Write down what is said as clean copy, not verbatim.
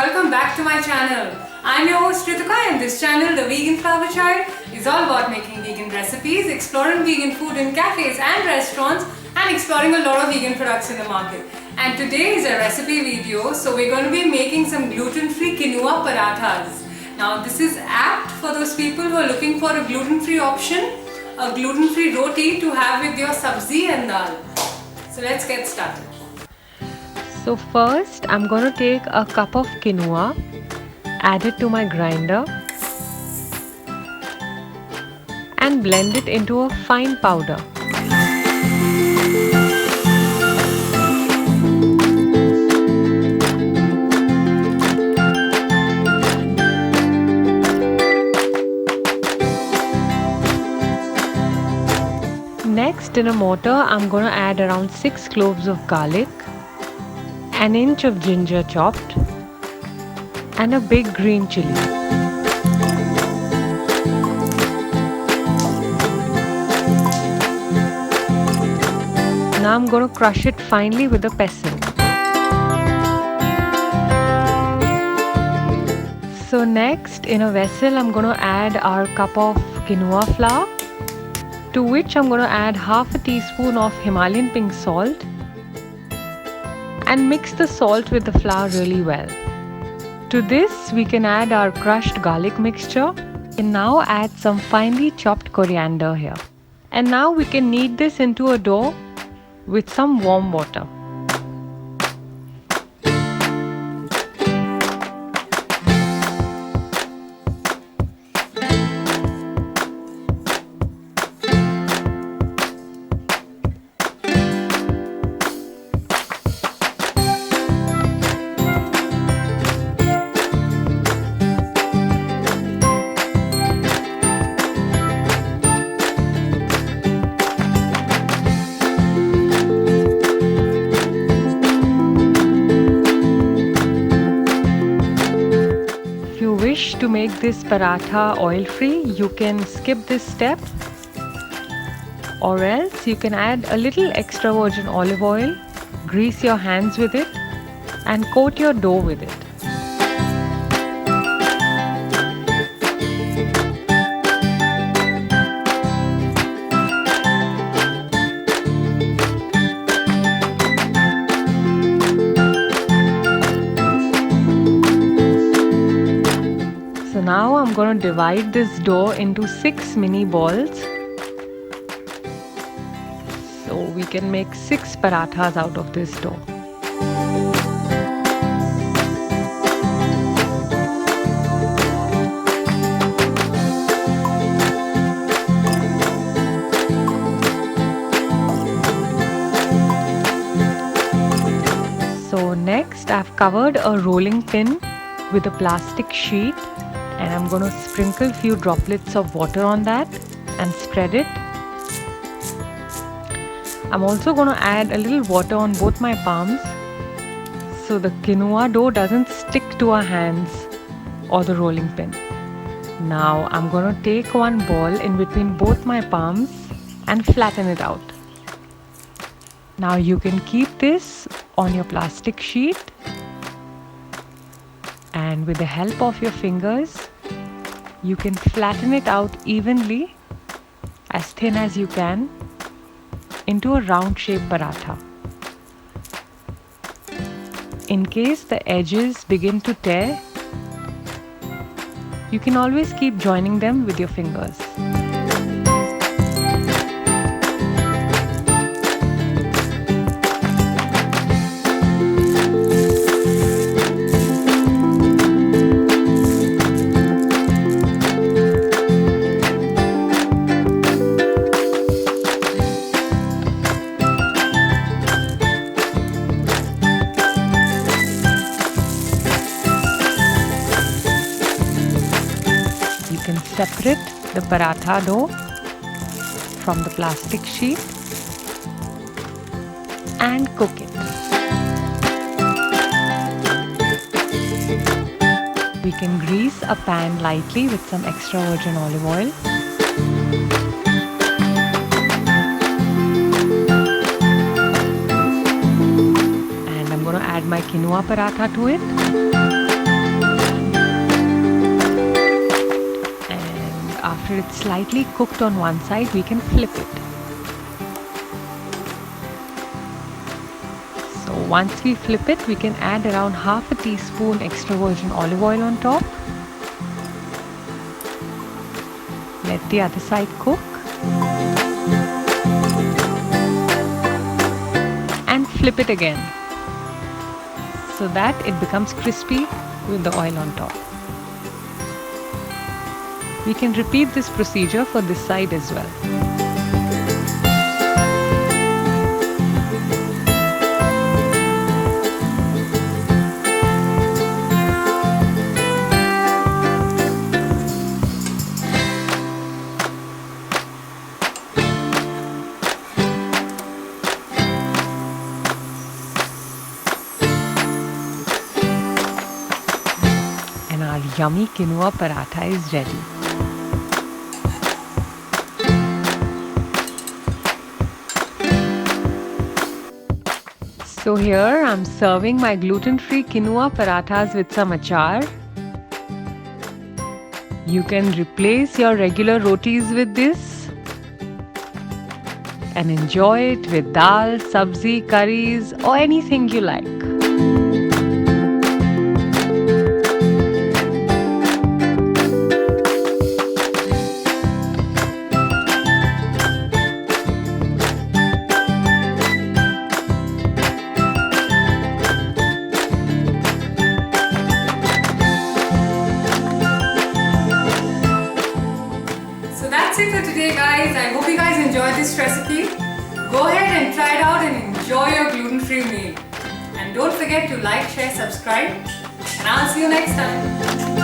welcome back to my channel. I'm your host Ritika, and this channel, The Vegan Flower Child, is all about making vegan recipes, exploring vegan food in cafes and restaurants, and exploring a lot of vegan products in the market. And today is a recipe video, so we're going to be making some gluten-free quinoa parathas. Now this is apt for those people who are looking for a gluten-free option, a gluten-free roti to have with your sabzi and dal. So let's get started. So first I'm going to take a cup of quinoa, add it to my grinder and blend it into a fine powder. Next, in a mortar, I'm going to add around 6 cloves of garlic, an inch of ginger chopped, and a big green chili. Now I'm going to crush it finely with a pestle. So next, in a vessel, I'm going to add our cup of quinoa flour, to which I'm going to add half a teaspoon of Himalayan pink salt and mix the salt with the flour really well. To this we can add our crushed garlic mixture and now add some finely chopped coriander here. And now we can knead this into a dough with some warm water. To make this paratha oil-free, you can skip this step, or else you can add a little extra virgin olive oil, grease your hands with it and coat your dough with it. So now I'm going to divide this dough into 6 mini balls. So we can make 6 parathas out of this dough. So next I've covered a rolling pin with a plastic sheet. And I'm going to sprinkle few droplets of water on that and spread it. I'm also going to add a little water on both my palms so the quinoa dough doesn't stick to our hands or the rolling pin. Now I'm going to take one ball in between both my palms and flatten it out. Now you can keep this on your plastic sheet, and with the help of your fingers you can flatten it out evenly, as thin as you can, into a round shaped paratha. In case the edges begin to tear, you can always keep joining them with your fingers. Separate the paratha dough from the plastic sheet and cook it. We can grease a pan lightly with some extra virgin olive oil. And I'm going to add my quinoa paratha to it. after it's slightly cooked on one side, we can flip it. So once we flip it, we can add around half a teaspoon extra virgin olive oil on top. Let the other side cook. And flip it again so that it becomes crispy with the oil on top. We can repeat this procedure for this side as well. And our yummy quinoa paratha is ready. So here I'm serving my gluten-free quinoa parathas with some achar. You can replace your regular rotis with this and enjoy it with dal, sabzi, curries or anything you like. So that's it for today, guys. I hope you guys enjoyed this recipe. Go ahead and try it out and enjoy your gluten-free meal. And don't forget to like, share, subscribe. And I'll see you next time.